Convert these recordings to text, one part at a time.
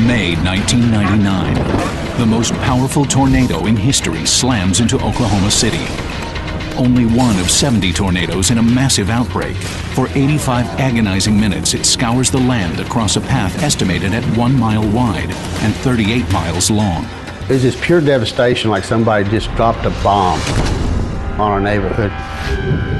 May 1999. The most powerful tornado in history slams into Oklahoma City. Only one of 70 tornadoes in a massive outbreak. For 85 agonizing minutes, it scours the land across a path estimated at 1 mile wide and 38 miles long. It was just pure devastation, like somebody just dropped a bomb on our neighborhood.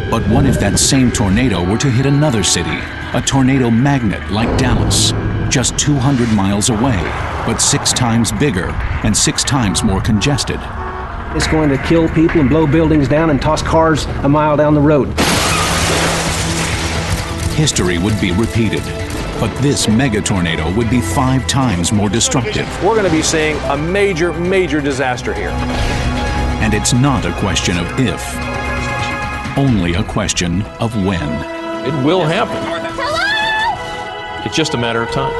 But what if that same tornado were to hit another city? A tornado magnet like Dallas, just 200 miles away, but 6 times bigger and 6 times more congested. It's going to kill people and blow buildings down and toss cars a mile down the road. History would be repeated, but this mega tornado would be 5 times more destructive. We're going to be seeing a major, major disaster here. And it's not a question of if, only a question of when. It will happen. Hello? It's just a matter of time.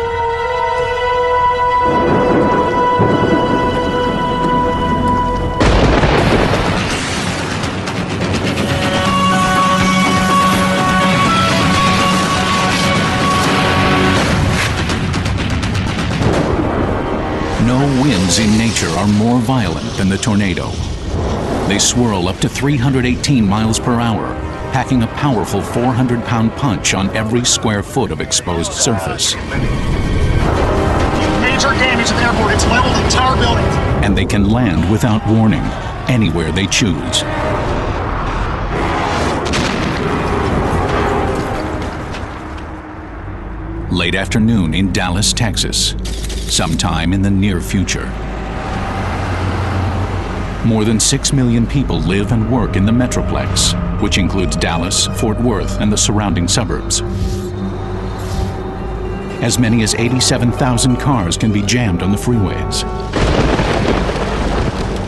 No winds in nature are more violent than the tornado. They swirl up to 318 miles per hour, packing a powerful 400-pound punch on every square foot of exposed surface. Major damage at the airport. It's leveled the entire building. And they can land without warning, anywhere they choose. Late afternoon in Dallas, Texas, sometime in the near future. More than 6 million people live and work in the Metroplex, which includes Dallas, Fort Worth, and the surrounding suburbs. As many as 87,000 cars can be jammed on the freeways.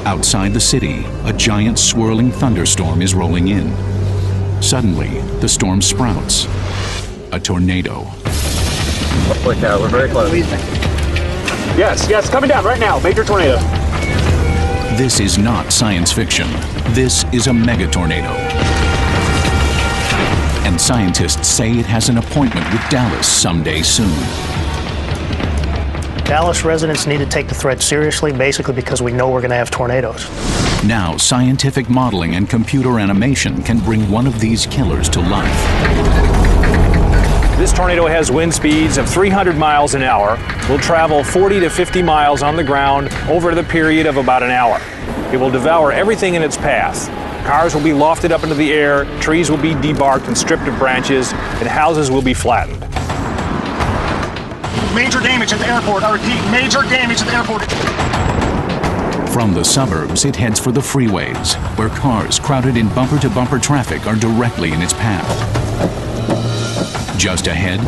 Outside the city, a giant swirling thunderstorm is rolling in. Suddenly, the storm sprouts. A tornado. Holy cow, we're very close. Yes, coming down right now. Major tornado. This is not science fiction. This is a megatornado. And scientists say it has an appointment with Dallas someday soon. Dallas residents need to take the threat seriously, basically because we know we're going to have tornadoes. Now, scientific modeling and computer animation can bring one of these killers to life. This tornado has wind speeds of 300 miles an hour. Will travel 40 to 50 miles on the ground over the period of about an hour. It will devour everything in its path. Cars will be lofted up into the air, trees will be debarked and stripped of branches, and houses will be flattened. Major damage at the airport. I repeat, major damage at the airport. From the suburbs, it heads for the freeways, where cars crowded in bumper-to-bumper traffic are directly in its path. Just ahead,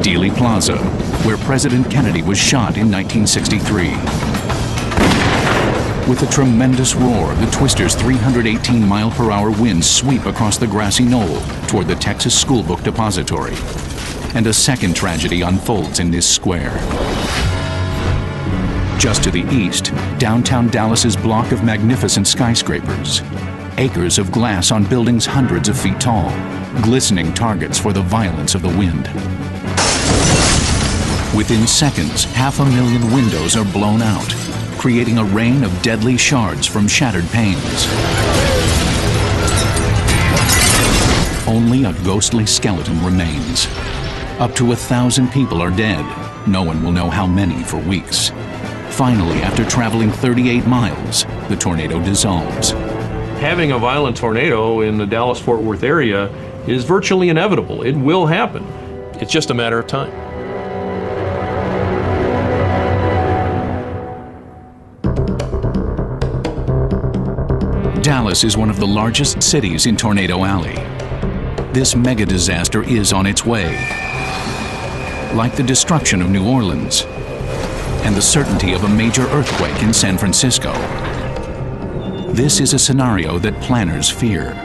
Dealey Plaza, where President Kennedy was shot in 1963. With a tremendous roar, the twister's 318-mile-per-hour winds sweep across the grassy knoll toward the Texas School Book Depository. And a second tragedy unfolds in this square. Just to the east, downtown Dallas's block of magnificent skyscrapers. Acres of glass on buildings hundreds of feet tall, glistening targets for the violence of the wind. Within seconds, 500,000 windows are blown out, creating a rain of deadly shards from shattered panes. Only a ghostly skeleton remains. Up to 1,000 people are dead. No one will know how many for weeks. Finally, after traveling 38 miles, the tornado dissolves. Having a violent tornado in the Dallas-Fort Worth area is virtually inevitable. It will happen. It's just a matter of time. Dallas is one of the largest cities in Tornado Alley. This mega disaster is on its way. Like the destruction of New Orleans and the certainty of a major earthquake in San Francisco. This is a scenario that planners fear.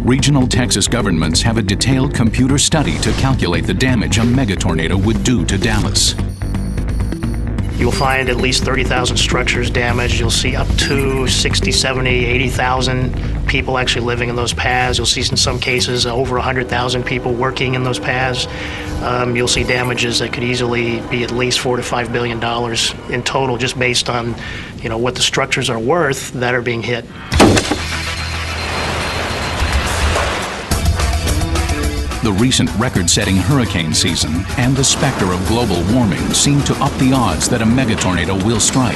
Regional Texas governments have a detailed computer study to calculate the damage a megatornado would do to Dallas. You'll find at least 30,000 structures damaged. You'll see up to 60, 70, 80,000 people actually living in those paths. You'll see in some cases over 100,000 people working in those paths. You'll see damages that could easily be at least $4 to $5 billion in total, just based on, what the structures are worth that are being hit. The recent record-setting hurricane season and the specter of global warming seem to up the odds that a megatornado will strike.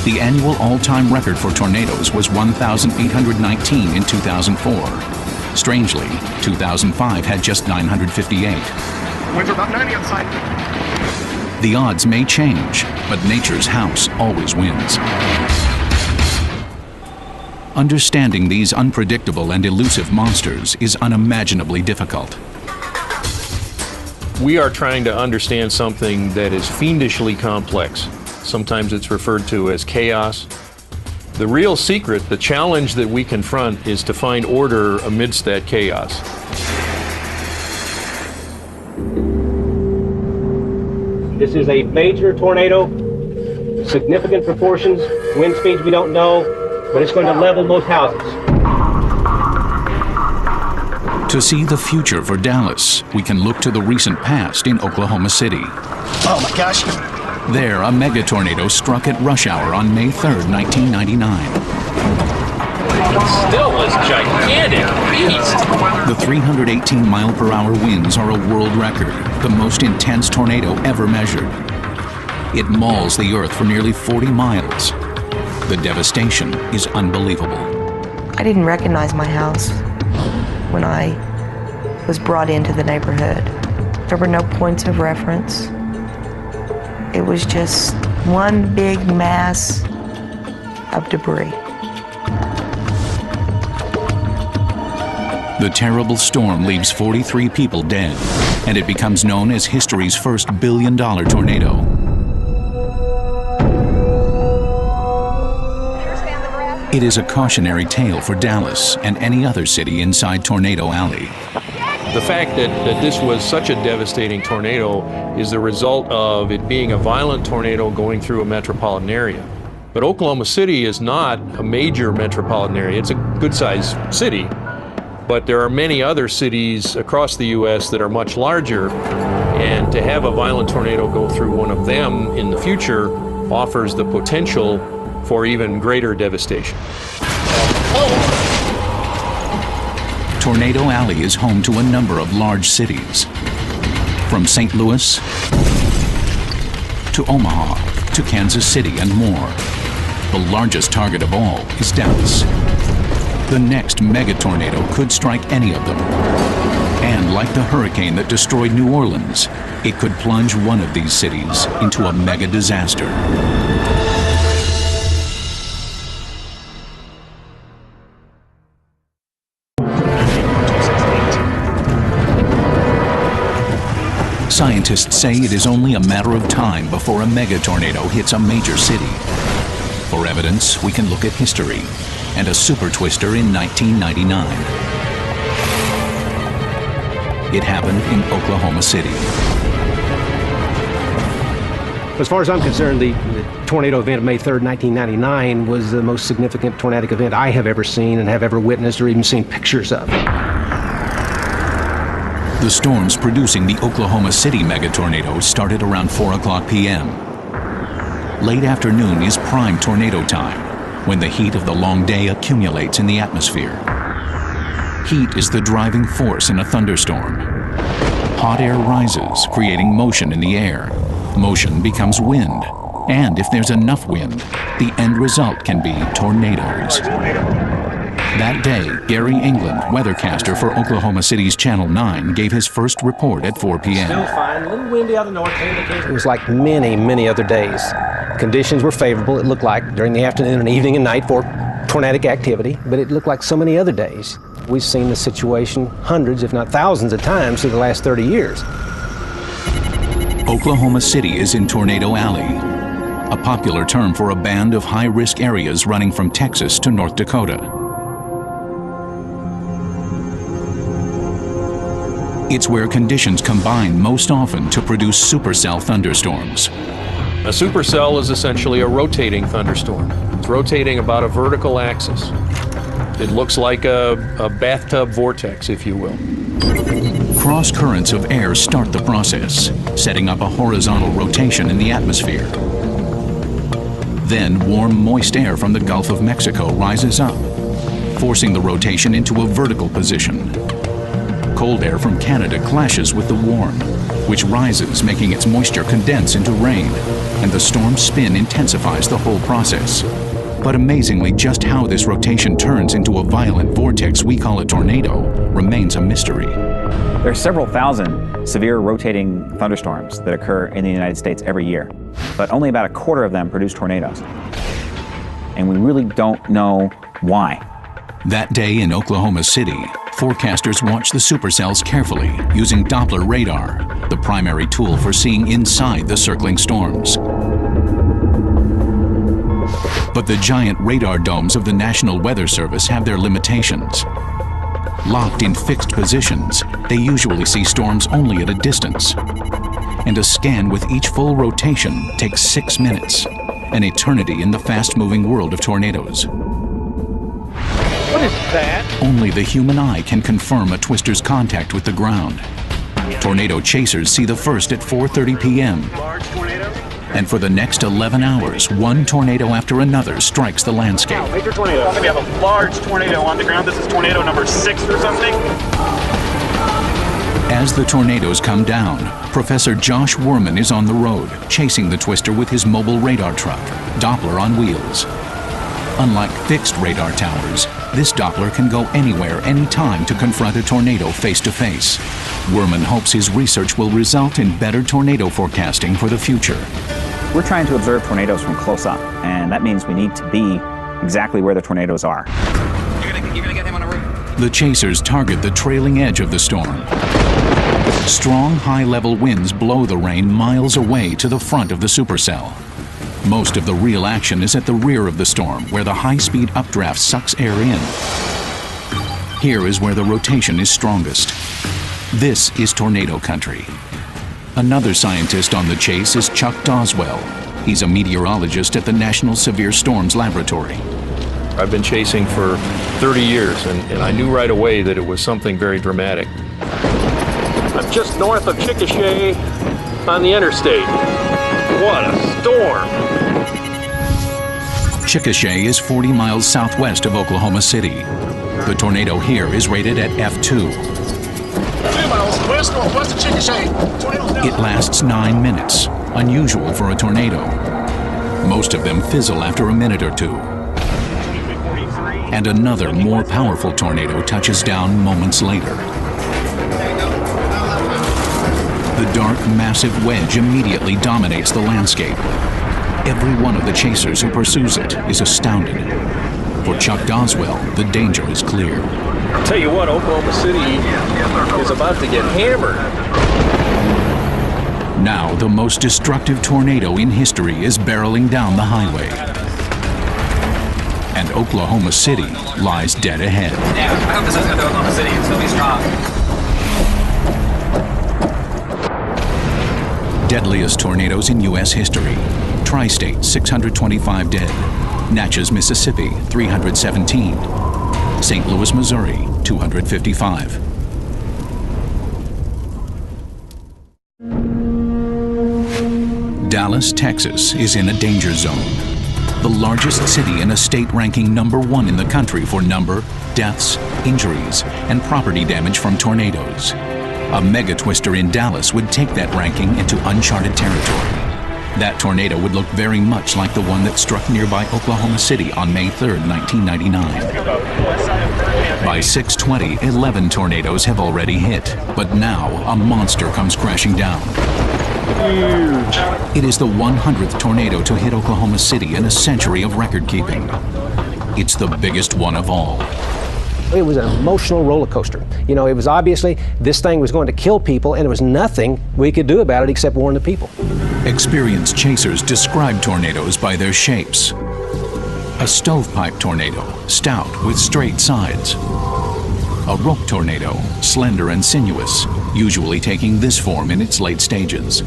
The annual all-time record for tornadoes was 1,819 in 2004. Strangely, 2005 had just 958. Winds are about 90 outside. The odds may change, but nature's house always wins. Understanding these unpredictable and elusive monsters is unimaginably difficult. We are trying to understand something that is fiendishly complex. Sometimes it's referred to as chaos. The real secret, the challenge that we confront, is to find order amidst that chaos. This is a major tornado, significant proportions, wind speeds we don't know, but it's going to level most houses. To see the future for Dallas, we can look to the recent past in Oklahoma City. Oh my gosh. There, a megatornado struck at rush hour on May 3rd, 1999. It still was gigantic beast. The 318-mile-per-hour winds are a world record, the most intense tornado ever measured. It mauls the earth for nearly 40 miles. The devastation is unbelievable. I didn't recognize my house when I was brought into the neighborhood. There were no points of reference. It was just one big mass of debris. The terrible storm leaves 43 people dead, and it becomes known as history's first billion-dollar tornado. It is a cautionary tale for Dallas and any other city inside Tornado Alley. The fact that this was such a devastating tornado is the result of it being a violent tornado going through a metropolitan area. But Oklahoma City is not a major metropolitan area. It's a good-sized city, but there are many other cities across the U.S. that are much larger, and to have a violent tornado go through one of them in the future offers the potential for even greater devastation. Tornado Alley is home to a number of large cities. From St. Louis to Omaha to Kansas City and more. The largest target of all is Dallas. The next megatornado could strike any of them. And like the hurricane that destroyed New Orleans, it could plunge one of these cities into a mega disaster. Scientists say it is only a matter of time before a megatornado hits a major city. For evidence, we can look at history and a super twister in 1999. It happened in Oklahoma City. As far as I'm concerned, the tornado event of May 3rd, 1999 was the most significant tornadic event I have ever seen and have ever witnessed or even seen pictures of. The storms producing the Oklahoma City megatornado started around 4:00 p.m. Late afternoon is prime tornado time, when the heat of the long day accumulates in the atmosphere. Heat is the driving force in a thunderstorm. Hot air rises, creating motion in the air. Motion becomes wind, and if there's enough wind, the end result can be tornadoes. That day, Gary England, weathercaster for Oklahoma City's Channel 9, gave his first report at 4 p.m. Still fine, a little windy out of the north. It was like many other days. Conditions were favorable, it looked like, during the afternoon and evening and night for tornadic activity, but it looked like so many other days. We've seen the situation hundreds, if not thousands of times through the last 30 years. Oklahoma City is in Tornado Alley, a popular term for a band of high-risk areas running from Texas to North Dakota. It's where conditions combine most often to produce supercell thunderstorms. A supercell is essentially a rotating thunderstorm. It's rotating about a vertical axis. It looks like a bathtub vortex, if you will. Cross currents of air start the process, setting up a horizontal rotation in the atmosphere. Then warm, moist air from the Gulf of Mexico rises up, forcing the rotation into a vertical position. Cold air from Canada clashes with the warm, which rises, making its moisture condense into rain, and the storm's spin intensifies the whole process. But amazingly, just how this rotation turns into a violent vortex we call a tornado remains a mystery. There are several thousand severe rotating thunderstorms that occur in the United States every year, but only about a quarter of them produce tornadoes. And we really don't know why. That day in Oklahoma City, forecasters watched the supercells carefully using Doppler radar, the primary tool for seeing inside the circling storms. But the giant radar domes of the National Weather Service have their limitations. Locked in fixed positions, they usually see storms only at a distance. And a scan with each full rotation takes 6 minutes, an eternity in the fast-moving world of tornadoes. What is that? Only the human eye can confirm a twister's contact with the ground. Tornado chasers see the first at 4:30 p.m. Large tornado. And for the next 11 hours, one tornado after another strikes the landscape. Major tornado. We have a large tornado on the ground. This is tornado number 6 or something. As the tornadoes come down, Professor Josh Wurman is on the road, chasing the twister with his mobile radar truck, Doppler on wheels. Unlike fixed radar towers, this Doppler can go anywhere, anytime to confront a tornado face to face. Wurman hopes his research will result in better tornado forecasting for the future. We're trying to observe tornadoes from close up, and that means we need to be exactly where the tornadoes are. You're gonna get him on a roof. The chasers target the trailing edge of the storm. Strong, high-level winds blow the rain miles away to the front of the supercell. Most of the real action is at the rear of the storm, where the high-speed updraft sucks air in. Here is where the rotation is strongest. This is tornado country. Another scientist on the chase is Chuck Doswell. He's a meteorologist at the National Severe Storms Laboratory. I've been chasing for 30 years, and I knew right away that it was something very dramatic. I'm just north of Chickasha on the interstate. What a storm! Chickasha is 40 miles southwest of Oklahoma City. The tornado here is rated at F2. 2 miles west-northwest of Chickasha. Tornado's down. It lasts 9 minutes, unusual for a tornado. Most of them fizzle after a minute or two. And another, more powerful tornado touches down moments later. The dark, massive wedge immediately dominates the landscape. Every one of the chasers who pursues it is astounded. For Chuck Doswell, the danger is clear. I'll tell you what, Oklahoma City is about to get hammered. Now, the most destructive tornado in history is barreling down the highway. And Oklahoma City lies dead ahead. Yeah, I hope this doesn't go to Oklahoma City. It's gonna be strong. Deadliest tornadoes in U.S. history. Tri-State, 625 dead. Natchez, Mississippi, 317. St. Louis, Missouri, 255. Dallas, Texas is in a danger zone. The largest city in a state ranking #1 in the country for number, deaths, injuries, and property damage from tornadoes. A mega twister in Dallas would take that ranking into uncharted territory. That tornado would look very much like the one that struck nearby Oklahoma City on May 3, 1999. By 6:20, 11 tornadoes have already hit, but now a monster comes crashing down. Huge. It is the 100th tornado to hit Oklahoma City in a century of record keeping. It's the biggest one of all. It was an emotional roller coaster. You know, it was obviously this thing was going to kill people, and there was nothing we could do about it except warn the people. Experienced chasers describe tornadoes by their shapes. A stovepipe tornado, stout with straight sides. A rope tornado, slender and sinuous, usually taking this form in its late stages.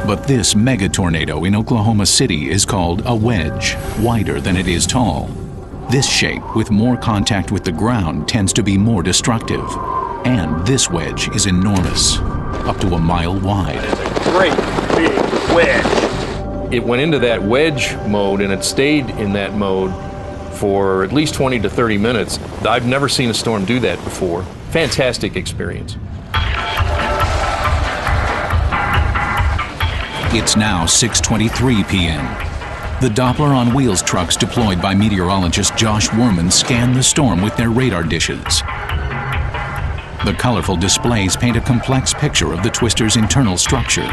But this mega tornado in Oklahoma City is called a wedge, wider than it is tall. This shape, with more contact with the ground, tends to be more destructive. And this wedge is enormous, up to a mile wide. Great big wedge. It went into that wedge mode and it stayed in that mode for at least 20 to 30 minutes. I've never seen a storm do that before. Fantastic experience. It's now 6:23 p.m. The Doppler on wheels trucks deployed by meteorologist Josh Worman scan the storm with their radar dishes. The colorful displays paint a complex picture of the twister's internal structure.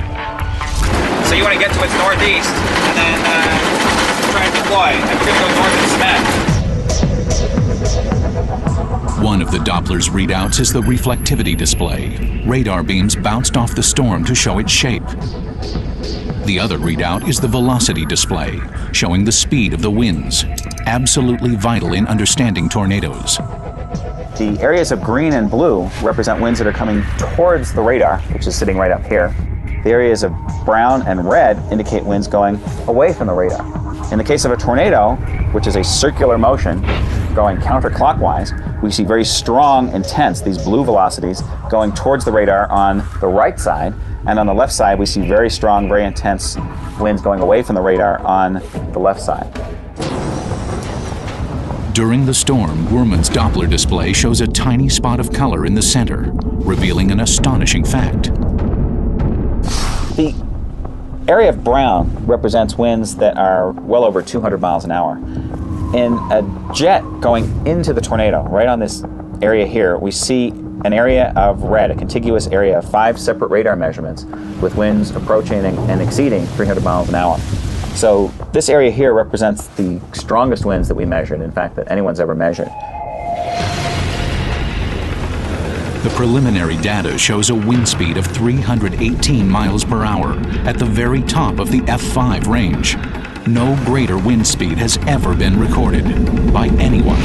So you want to get to its northeast and then try and deploy. And we're going to go north and One of the Doppler's readouts is the reflectivity display. Radar beams bounced off the storm to show its shape. The other readout is the velocity display, showing the speed of the winds, absolutely vital in understanding tornadoes. The areas of green and blue represent winds that are coming towards the radar, which is sitting right up here. The areas of brown and red indicate winds going away from the radar. In the case of a tornado, which is a circular motion going counterclockwise, we see very strong, intense, these blue velocities going towards the radar on the right side, and on the left side we see very strong, very intense winds going away from the radar on the left side. During the storm, Worman's Doppler display shows a tiny spot of color in the center, revealing an astonishing fact. The area of brown represents winds that are well over 200 miles an hour. In a jet going into the tornado, right on this area here, we see an area of red, a contiguous area of 5 separate radar measurements with winds approaching and exceeding 300 miles an hour. So this area here represents the strongest winds that we measured, in fact, that anyone's ever measured. The preliminary data shows a wind speed of 318 miles per hour at the very top of the F5 range. No greater wind speed has ever been recorded by anyone.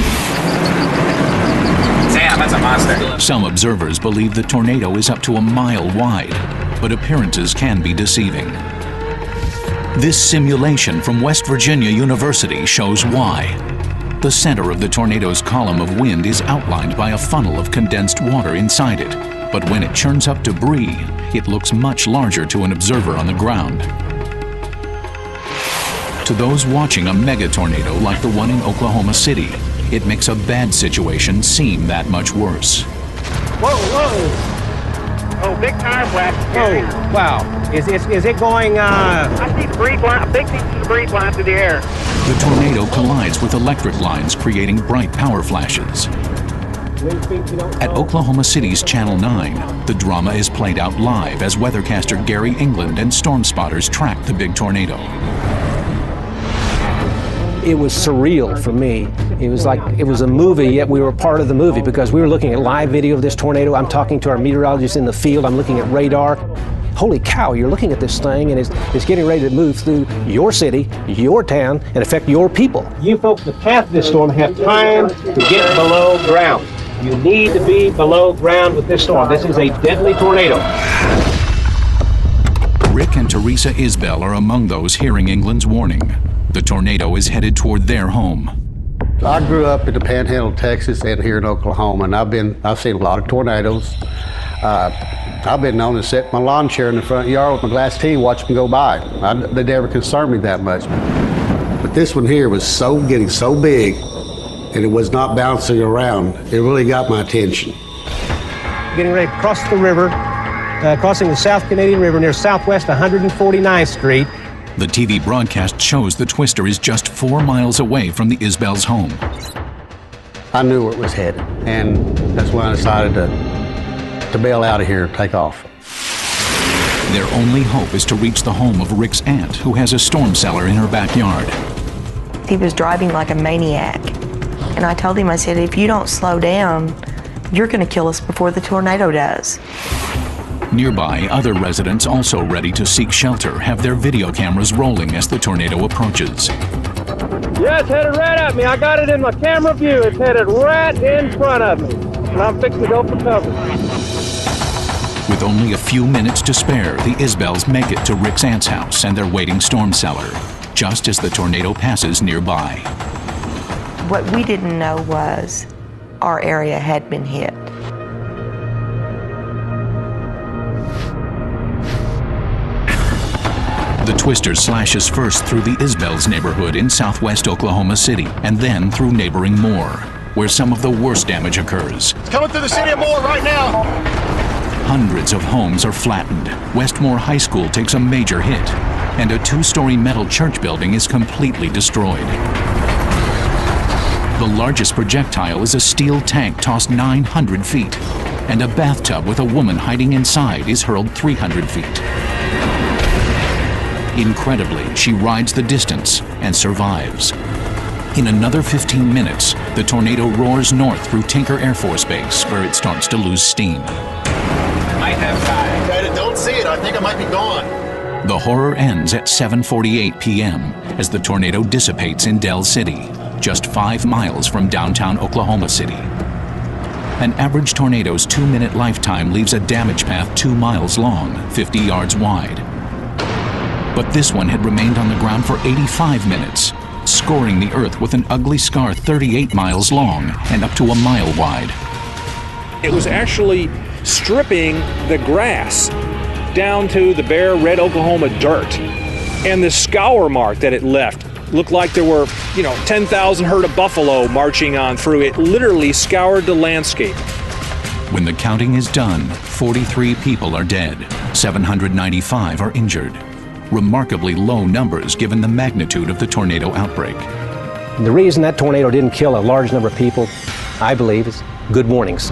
Damn, that's a monster. Some observers believe the tornado is up to a mile wide, but appearances can be deceiving. This simulation from West Virginia University shows why. The center of the tornado's column of wind is outlined by a funnel of condensed water inside it, but when it churns up debris, it looks much larger to an observer on the ground. To those watching a mega tornado like the one in Oklahoma City, it makes a bad situation seem that much worse. Whoa, whoa! Oh, big tire blast. Oh, wow. Is it going, I see big pieces of debris flying through the air. The tornado collides with electric lines, creating bright power flashes. At Oklahoma City's Channel 9, the drama is played out live as weathercaster Gary England and storm spotters track the big tornado. It was surreal for me. It was like it was a movie, yet we were part of the movie because we were looking at live video of this tornado. I'm talking to our meteorologists in the field. I'm looking at radar. Holy cow, you're looking at this thing and it's getting ready to move through your city, your town, and affect your people. You folks that path this storm have time to get below ground. You need to be below ground with this storm. This is a deadly tornado. Rick and Teresa Isbell are among those hearing England's warning. The tornado is headed toward their home. I grew up in the Panhandle of Texas and here in Oklahoma, and I've seen a lot of tornadoes. I've been known to sit in my lawn chair in the front yard with my glass tea, watch them go by. They never concerned me that much. But this one here was getting so big, and it was not bouncing around. It really got my attention. Getting ready to cross the river, crossing the South Canadian River near Southwest 149th Street. The TV broadcast shows the twister is just 4 miles away from the Isbell's home. I knew where it was headed, and that's when I decided to bail out of here and take off. Their only hope is to reach the home of Rick's aunt, who has a storm cellar in her backyard. He was driving like a maniac, and I told him, I said, if you don't slow down, you're going to kill us before the tornado does. Nearby, other residents also ready to seek shelter have their video cameras rolling as the tornado approaches. Yeah, it's headed right at me. I got it in my camera view. It's headed right in front of me, and I'm fixing to go for cover. With only a few minutes to spare, the Isbells make it to Rick's aunt's house and their waiting storm cellar, just as the tornado passes nearby. What we didn't know was our area had been hit. The twister slashes first through the Isbells neighborhood in southwest Oklahoma City, and then through neighboring Moore, where some of the worst damage occurs. It's coming through the city of Moore right now. Hundreds of homes are flattened. Westmore High School takes a major hit, and a two-story metal church building is completely destroyed. The largest projectile is a steel tank tossed 900 feet, and a bathtub with a woman hiding inside is hurled 300 feet. Incredibly, she rides the distance and survives. In another 15 minutes, the tornado roars north through Tinker Air Force Base, where it starts to lose steam. Might have time. I don't see it. I think I might be gone. The horror ends at 7:48 p.m. as the tornado dissipates in Del City, just 5 miles from downtown Oklahoma City. An average tornado's 2-minute lifetime leaves a damage path 2 miles long, 50 yards wide. But this one had remained on the ground for 85 minutes, scoring the earth with an ugly scar 38 miles long and up to a mile wide. It was actually stripping the grass down to the bare red Oklahoma dirt. And the scour mark that it left looked like there were, 10,000 herd of buffalo marching on through. It literally scoured the landscape. When the counting is done, 43 people are dead, 795 are injured. Remarkably low numbers given the magnitude of the tornado outbreak. The reason that tornado didn't kill a large number of people, I believe, is good warnings.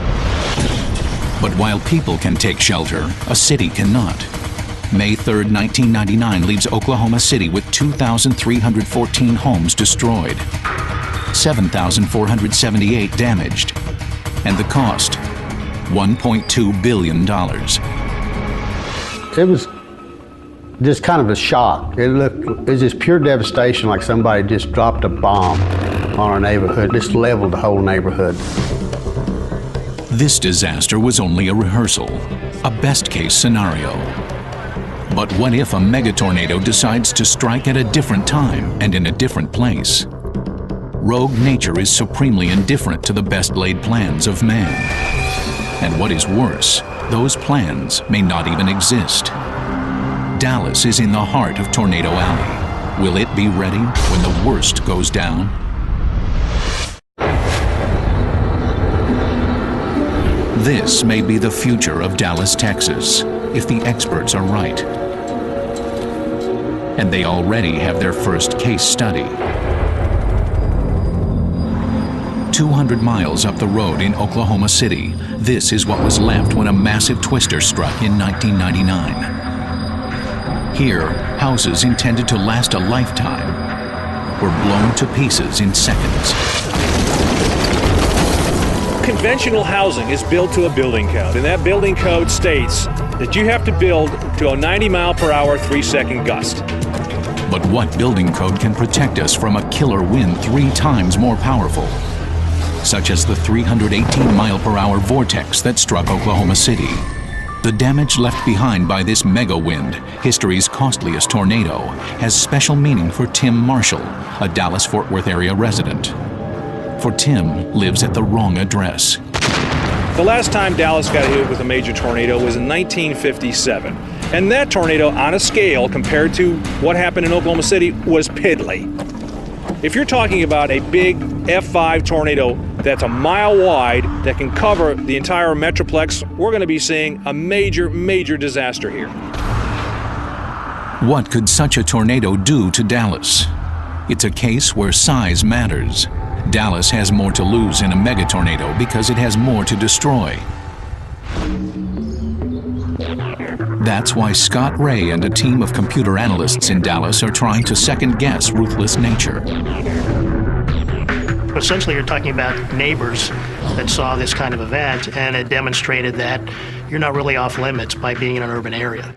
But while people can take shelter, a city cannot. May 3rd, 1999 leaves Oklahoma City with 2,314 homes destroyed, 7,478 damaged, and the cost, $1.2 billion. It was just kind of a shock. It was just pure devastation, like somebody just dropped a bomb on our neighborhood, just leveled the whole neighborhood. This disaster was only a rehearsal, a best-case scenario. But what if a megatornado decides to strike at a different time and in a different place? Rogue nature is supremely indifferent to the best-laid plans of man. And what is worse, those plans may not even exist. Dallas is in the heart of Tornado Alley. Will it be ready when the worst goes down? This may be the future of Dallas, Texas, if the experts are right. And they already have their first case study. 200 miles up the road in Oklahoma City, this is what was left when a massive twister struck in 1999. Here, houses intended to last a lifetime were blown to pieces in seconds. Conventional housing is built to a building code, and that building code states that you have to build to a 90-mile-per-hour, 3-second gust. But what building code can protect us from a killer wind 3 times more powerful, such as the 318-mile-per-hour vortex that struck Oklahoma City? The damage left behind by this mega wind, history's costliest tornado, has special meaning for Tim Marshall, a Dallas-Fort Worth area resident. For Tim lives at the wrong address. The last time Dallas got hit with a major tornado was in 1957. And that tornado, on a scale compared to what happened in Oklahoma City, was piddly. If you're talking about a big F5 tornado that's a mile wide that can cover the entire metroplex, we're going to be seeing a major, major disaster here. What could such a tornado do to Dallas? It's a case where size matters. Dallas has more to lose in a megatornado because it has more to destroy. That's why Scott Ray and a team of computer analysts in Dallas are trying to second-guess ruthless nature. Essentially, you're talking about neighbors that saw this kind of event, and it demonstrated that you're not really off limits by being in an urban area.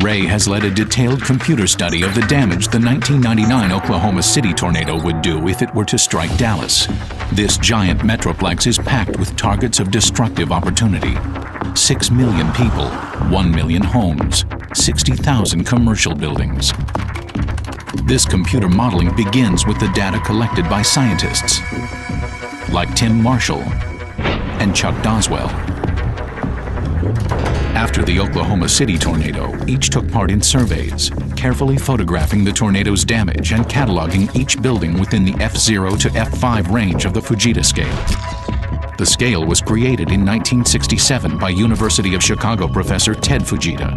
Ray has led a detailed computer study of the damage the 1999 Oklahoma City tornado would do if it were to strike Dallas. This giant metroplex is packed with targets of destructive opportunity. 6 million people, 1 million homes, 60,000 commercial buildings. This computer modeling begins with the data collected by scientists like Tim Marshall and Chuck Doswell. After the Oklahoma City tornado, each took part in surveys, carefully photographing the tornado's damage and cataloging each building within the F0 to F5 range of the Fujita scale. The scale was created in 1967 by University of Chicago professor Ted Fujita.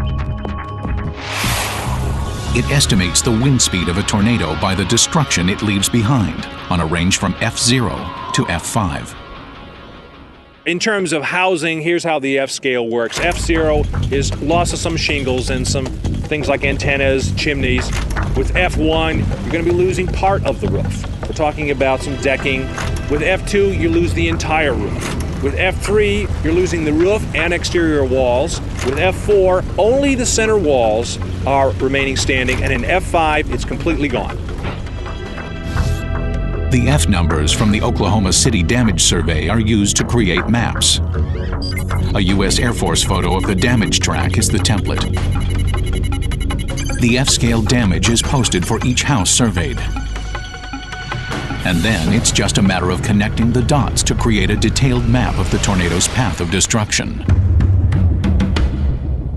It estimates the wind speed of a tornado by the destruction it leaves behind on a range from F0 to F5. In terms of housing, here's how the F scale works. F0 is loss of some shingles and some things like antennas, chimneys. With F1, you're going to be losing part of the roof. We're talking about some decking. With F2, you lose the entire roof. With F3, you're losing the roof and exterior walls. With F4, only the center walls are remaining standing, and in F5, it's completely gone. The F numbers from the Oklahoma City Damage Survey are used to create maps. A U.S. Air Force photo of the damage track is the template. The F-scale damage is posted for each house surveyed. And then it's just a matter of connecting the dots to create a detailed map of the tornado's path of destruction.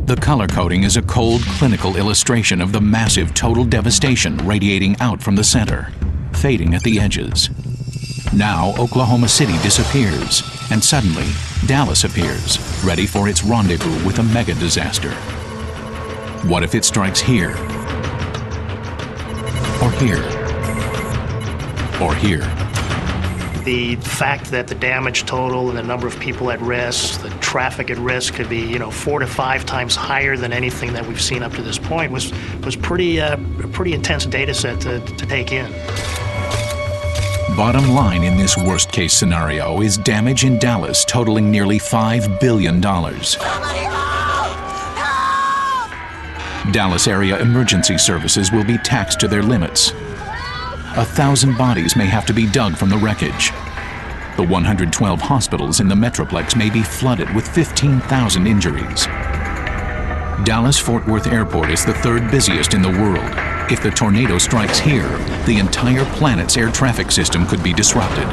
The color coding is a cold, clinical illustration of the massive total devastation radiating out from the center, fading at the edges. Now Oklahoma City disappears, and suddenly Dallas appears, ready for its rendezvous with a mega disaster. What if it strikes here? Or here? Or here? The fact that the damage total and the number of people at risk, the traffic at risk could be, 4 to 5 times higher than anything that we've seen up to this point was pretty a pretty intense data set to take in. Bottom line in this worst-case scenario is damage in Dallas totaling nearly $5 billion. Dallas area emergency services will be taxed to their limits. 1,000 bodies may have to be dug from the wreckage. The 112 hospitals in the Metroplex may be flooded with 15,000 injuries. Dallas-Fort Worth Airport is the 3rd busiest in the world. If the tornado strikes here, the entire planet's air traffic system could be disrupted.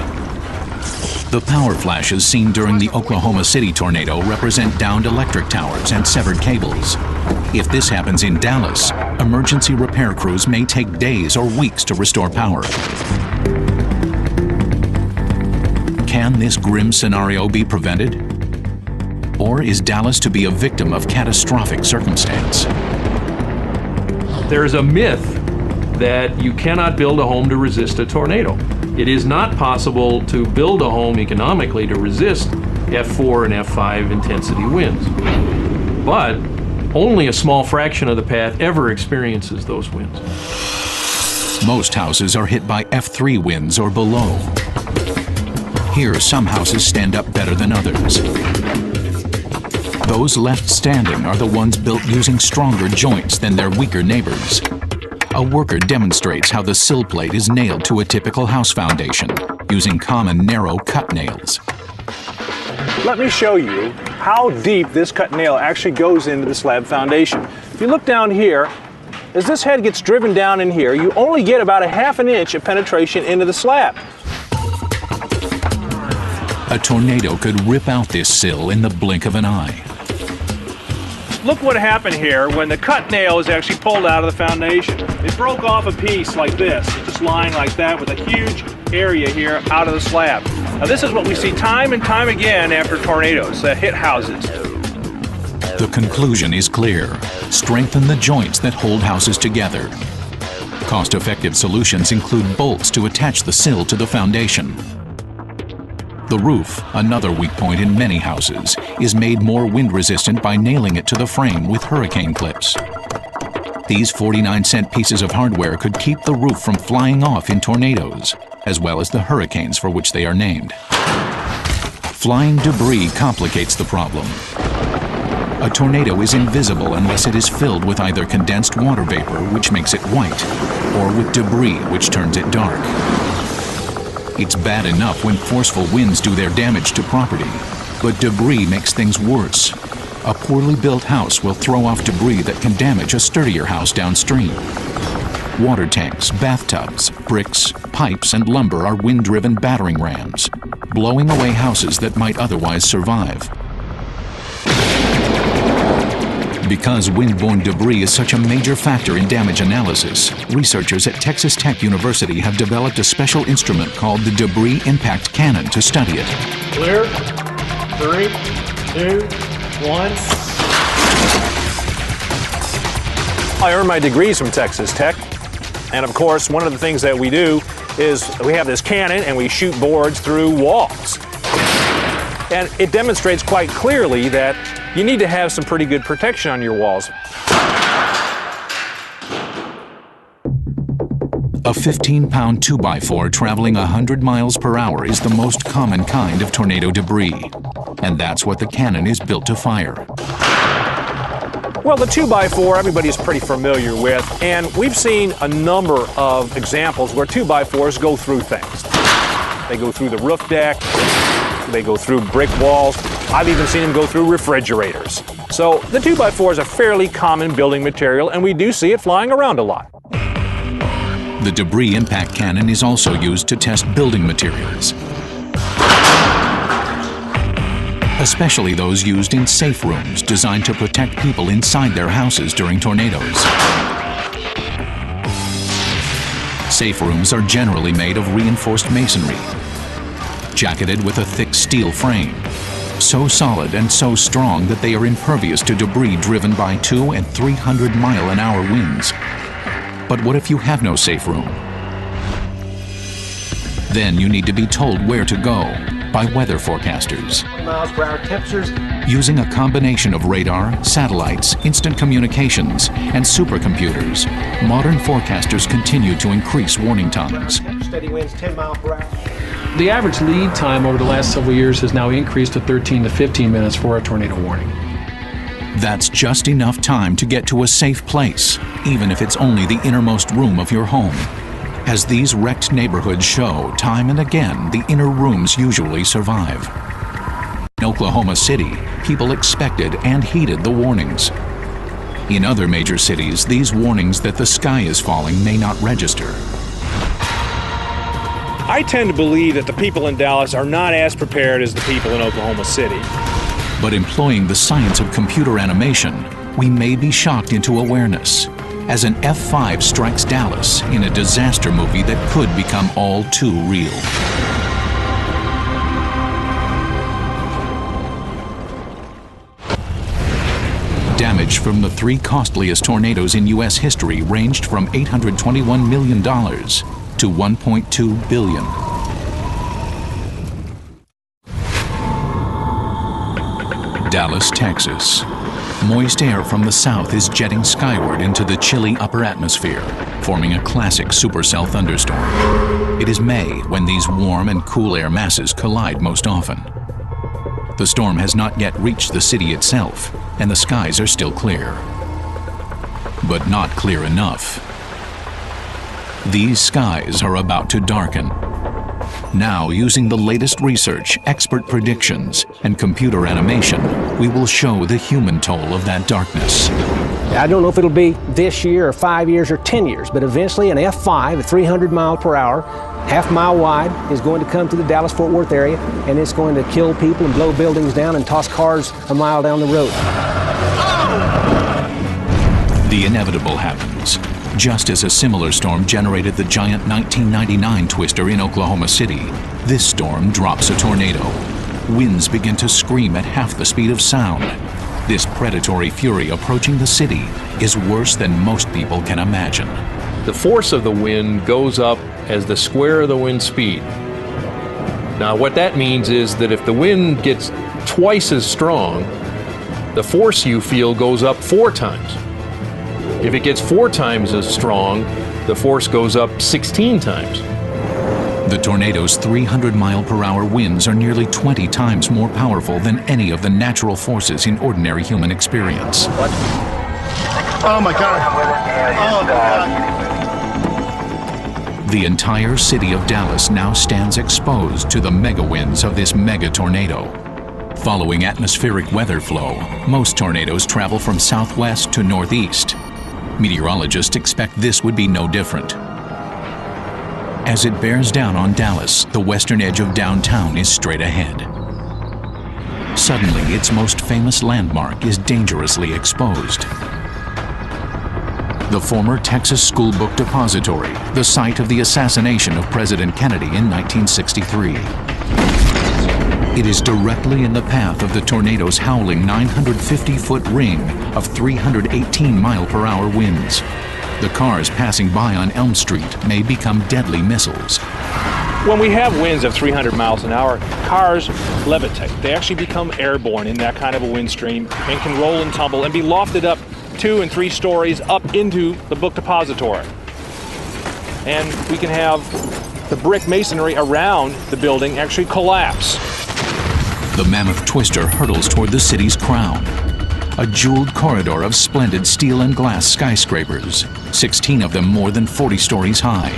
The power flashes seen during the Oklahoma City tornado represent downed electric towers and severed cables. If this happens in Dallas, emergency repair crews may take days or weeks to restore power. Can this grim scenario be prevented? Or is Dallas to be a victim of catastrophic circumstance? There's a myth that you cannot build a home to resist a tornado. It is not possible to build a home economically to resist F4 and F5 intensity winds. But only a small fraction of the path ever experiences those winds. Most houses are hit by F3 winds or below. Here, some houses stand up better than others. Those left standing are the ones built using stronger joints than their weaker neighbors. A worker demonstrates how the sill plate is nailed to a typical house foundation using common narrow cut nails. Let me show you how deep this cut nail actually goes into the slab foundation. If you look down here, as this head gets driven down in here, you only get about 1/2 inch of penetration into the slab. A tornado could rip out this sill in the blink of an eye. Look what happened here when the cut nail is actually pulled out of the foundation. It broke off a piece like this, just lying like that with a huge area here out of the slab. Now this is what we see time and time again after tornadoes that hit houses. The conclusion is clear. Strengthen the joints that hold houses together. Cost-effective solutions include bolts to attach the sill to the foundation. The roof, another weak point in many houses, is made more wind-resistant by nailing it to the frame with hurricane clips. These 49-cent pieces of hardware could keep the roof from flying off in tornadoes, as well as the hurricanes for which they are named. Flying debris complicates the problem. A tornado is invisible unless it is filled with either condensed water vapor, which makes it white, or with debris, which turns it dark. It's bad enough when forceful winds do their damage to property, but debris makes things worse. a poorly built house will throw off debris that can damage a sturdier house downstream. Water tanks, bathtubs, bricks, pipes, and lumber are wind-driven battering rams, blowing away houses that might otherwise survive. Because wind-borne debris is such a major factor in damage analysis, researchers at Texas Tech University have developed a special instrument called the Debris Impact Cannon to study it. Clear. 3, 2, 1. I earned my degrees from Texas Tech. And of course, one of the things that we do is we have this cannon and we shoot boards through walls. And it demonstrates quite clearly that you need to have some pretty good protection on your walls. A 15-pound 2x4 traveling 100 miles per hour is the most common kind of tornado debris. And that's what the cannon is built to fire. Well, the 2x4 everybody's pretty familiar with, and we've seen a number of examples where 2x4s go through things. They go through the roof deck, they go through brick walls. I've even seen them go through refrigerators. So the 2x4 is a fairly common building material, and we do see it flying around a lot. The debris impact cannon is also used to test building materials, especially those used in safe rooms designed to protect people inside their houses during tornadoes. Safe rooms are generally made of reinforced masonry, jacketed with a thick steel frame, so solid and so strong that they are impervious to debris driven by 200 and 300 mile-an-hour winds. But what if you have no safe room? Then you need to be told where to go by weather forecasters. Miles per hour temperatures. Using a combination of radar, satellites, instant communications, and supercomputers, modern forecasters continue to increase warning times. Steady winds 10 miles per hour. The average lead time over the last several years has now increased to 13 to 15 minutes for a tornado warning. That's just enough time to get to a safe place, even if it's only the innermost room of your home. As these wrecked neighborhoods show, time and again, the inner rooms usually survive. In Oklahoma City, people expected and heeded the warnings. In other major cities, these warnings that the sky is falling may not register. I tend to believe that the people in Dallas are not as prepared as the people in Oklahoma City. But employing the science of computer animation, we may be shocked into awareness as an F-5 strikes Dallas in a disaster movie that could become all too real. Damage from the 3 costliest tornadoes in U.S. history ranged from $821 million to $1.2 billion. Dallas, Texas. Moist air from the south is jetting skyward into the chilly upper atmosphere, forming a classic supercell thunderstorm. It is May when these warm and cool air masses collide most often. The storm has not yet reached the city itself, and the skies are still clear. But not clear enough. These skies are about to darken. Now, using the latest research, expert predictions, and computer animation, we will show the human toll of that darkness. I don't know if it'll be this year or 5 years or 10 years, but eventually an F5 at 300 miles per hour, half-mile wide, is going to come to the Dallas-Fort Worth area, and it's going to kill people and blow buildings down and toss cars a mile down the road. The inevitable happens. Just as a similar storm generated the giant 1999 twister in Oklahoma City, this storm drops a tornado. Winds begin to scream at half the speed of sound. This predatory fury approaching the city is worse than most people can imagine. The force of the wind goes up as the square of the wind speed. Now what that means is that if the wind gets twice as strong, the force you feel goes up 4 times. If it gets 4 times as strong, the force goes up 16 times. The tornado's 300-mile-per-hour winds are nearly 20 times more powerful than any of the natural forces in ordinary human experience. Oh my God. Oh my God. The entire city of Dallas now stands exposed to the mega winds of this mega tornado. Following atmospheric weather flow, most tornadoes travel from southwest to northeast. Meteorologists expect this would be no different. As it bears down on Dallas, the western edge of downtown is straight ahead. Suddenly, its most famous landmark is dangerously exposed. The former Texas School Book Depository, the site of the assassination of President Kennedy in 1963. It is directly in the path of the tornado's howling 950-foot ring of 318-mile-per-hour winds. The cars passing by on Elm Street may become deadly missiles. When we have winds of 300 miles an hour, cars levitate. They actually become airborne in that kind of a wind stream and can roll and tumble and be lofted up 2 and 3 stories up into the book depository. And we can have the brick masonry around the building actually collapse. The Mammoth Twister hurtles toward the city's crown. A jeweled corridor of splendid steel and glass skyscrapers, 16 of them more than 40 stories high.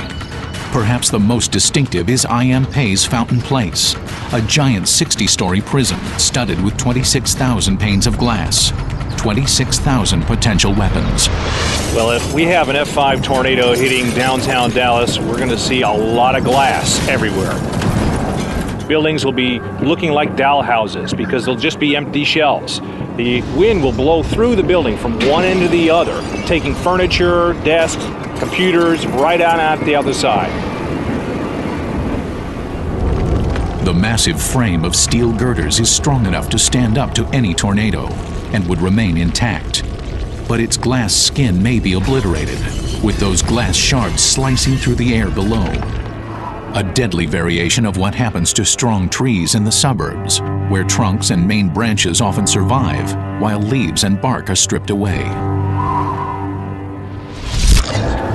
Perhaps the most distinctive is I.M. Pei's Fountain Place, a giant 60-story prison studded with 26,000 panes of glass, 26,000 potential weapons. Well, if we have an F5 tornado hitting downtown Dallas, we're going to see a lot of glass everywhere. Buildings will be looking like doll houses because they'll just be empty shells. The wind will blow through the building from one end to the other, taking furniture, desks, computers right out the other side. The massive frame of steel girders is strong enough to stand up to any tornado and would remain intact. But its glass skin may be obliterated, with those glass shards slicing through the air below. A deadly variation of what happens to strong trees in the suburbs, where trunks and main branches often survive, while leaves and bark are stripped away.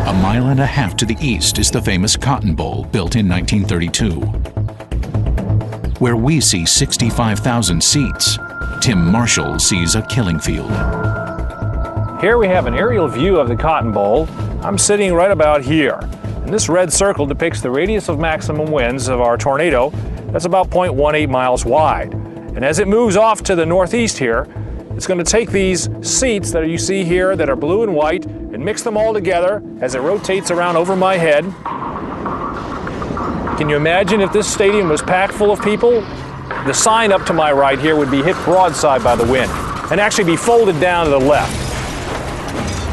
A mile and a half to the east is the famous Cotton Bowl, built in 1932. Where we see 65,000 seats, Tim Marshall sees a killing field. Here we have an aerial view of the Cotton Bowl. I'm sitting right about here. And this red circle depicts the radius of maximum winds of our tornado. That's about 0.18 miles wide. And as it moves off to the northeast here, it's going to take these seats that you see here that are blue and white and mix them all together as it rotates around over my head. Can you imagine if this stadium was packed full of people? The sign up to my right here would be hit broadside by the wind and actually be folded down to the left.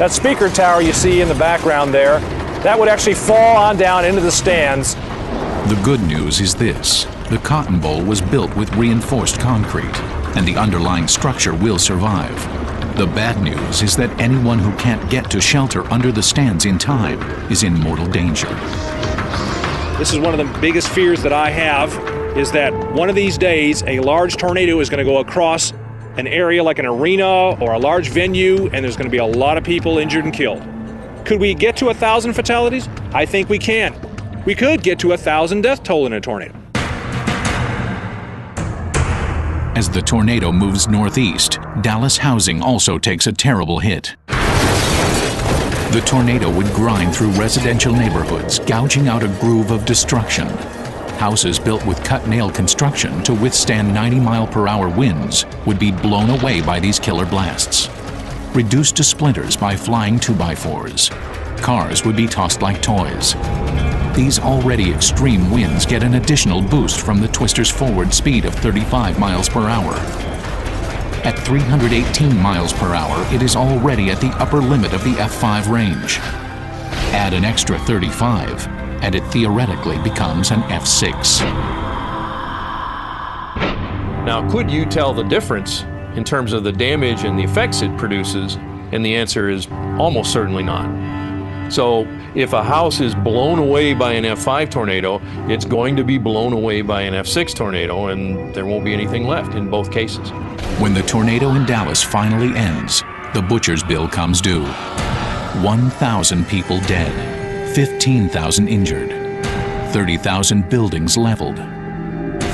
That speaker tower you see in the background there, that would actually fall on down into the stands. The good news is this: the Cotton Bowl was built with reinforced concrete, and the underlying structure will survive. The bad news is that anyone who can't get to shelter under the stands in time is in mortal danger. This is one of the biggest fears that I have, is that one of these days a large tornado is going to go across an area like an arena or a large venue, and there's going to be a lot of people injured and killed. Could we get to 1,000 fatalities? I think we can. We could get to 1,000 death toll in a tornado. As the tornado moves northeast, Dallas housing also takes a terrible hit. The tornado would grind through residential neighborhoods, gouging out a groove of destruction. Houses built with cut-nail construction to withstand 90-mile-per-hour winds would be blown away by these killer blasts. Reduced to splinters by flying 2x4s. Cars would be tossed like toys. These already extreme winds get an additional boost from the twister's forward speed of 35 miles per hour. At 318 miles per hour, it is already at the upper limit of the F5 range. Add an extra 35, and it theoretically becomes an F6. Now, could you tell the difference in terms of the damage and the effects it produces? And the answer is almost certainly not. So if a house is blown away by an F5 tornado, it's going to be blown away by an F6 tornado, and there won't be anything left in both cases. When the tornado in Dallas finally ends, the butcher's bill comes due. 1,000 people dead, 15,000 injured, 30,000 buildings leveled,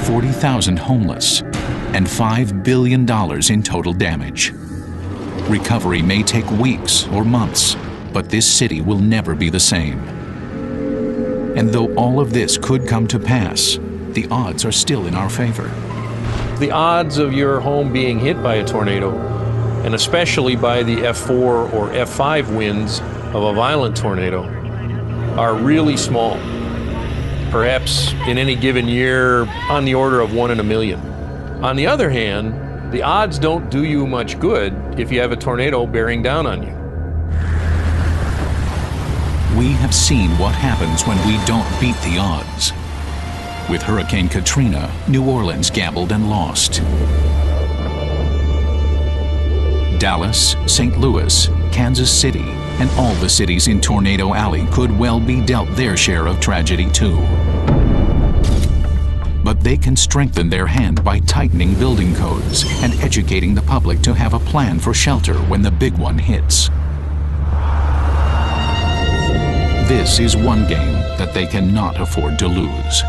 40,000 homeless, and $5 billion in total damage. Recovery may take weeks or months, but this city will never be the same. And though all of this could come to pass, the odds are still in our favor. the odds of your home being hit by a tornado, and especially by the F4 or F5 winds of a violent tornado, are really small. Perhaps in any given year on the order of 1 in a million. On the other hand, the odds don't do you much good if you have a tornado bearing down on you. We have seen what happens when we don't beat the odds. With Hurricane Katrina, New Orleans gambled and lost. Dallas, St. Louis, Kansas City, and all the cities in Tornado Alley could well be dealt their share of tragedy too. But they can strengthen their hand by tightening building codes and educating the public to have a plan for shelter when the big one hits. This is one game that they cannot afford to lose.